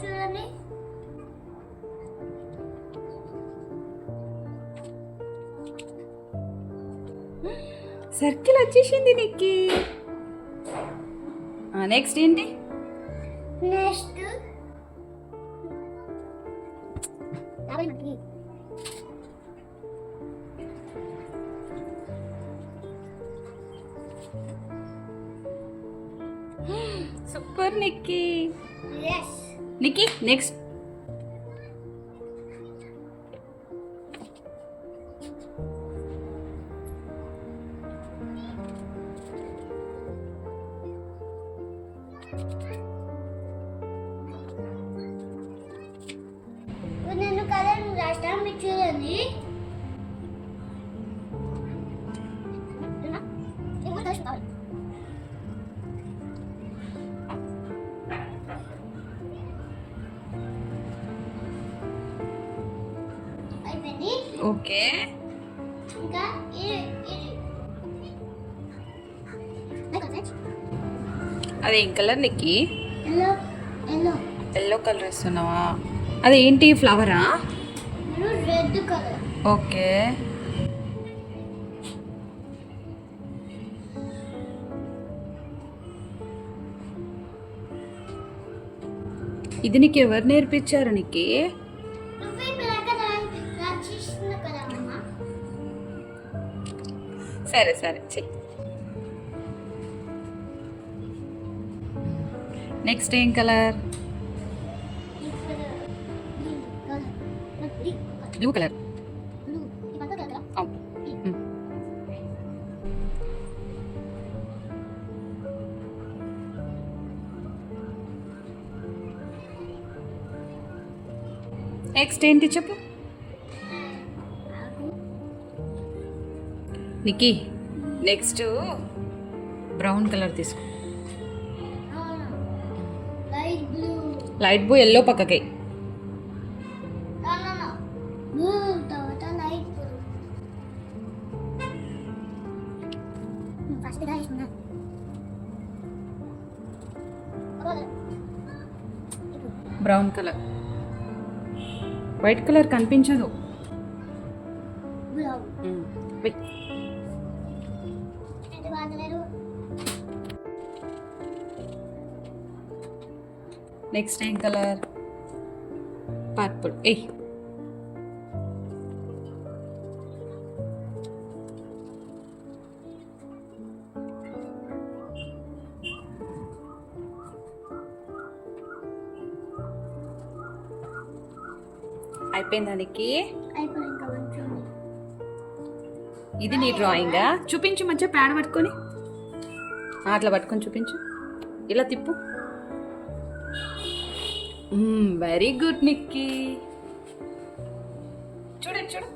చూడండి. సర్కిల్ వచ్చేసింది నీకు. నెక్స్ట్ ఏంటి? Next super Nikki. Yes Nikki next. నేను కలర్ రాస్తాను, మీరు చూడండి. అయిపోయింది. ఓకే. ఇంకా అదేం colour Nikki? Yellow yellow yellow colour వేస్తున్నావా? అదేంటి ఫ్లవరా? Red colour. ఓకే. ఇది నీకు ఎవరు నేర్పించారు నిక్కీ? నువ్వే పిల్లక రాక్షసుని కదా అమ్మ. సరే సరే చెయ్యి. నెక్స్ట్ ఏం కలర్? Blue colour. నెక్స్ట్ ఏంటి చెప్పు నిక్కీ. నెక్స్ట్ బ్రౌన్ కలర్ తీసుకో. Light blue. Light blue yellow పక్కకి. బ్లూ తర్వాత లైట్ బ్లూ. ఫస్ట్ గా వేసుకున్నా. Brown colour. వైట్ కలర్ కనిపించదు. బ్లూ. వెయ్. నెక్స్ట్ ఏం కలర్? పర్పుల్. ఏయ్ అయిపోయిందా నీకు? ఇది నీ డ్రాయింగా? చూపించు మంచిగా ప్యాడ్ పట్టుకొని. అట్లా పట్టుకొని చూపించు. ఇలా తిప్పు. Very good Nikki. చూడండి చూడు.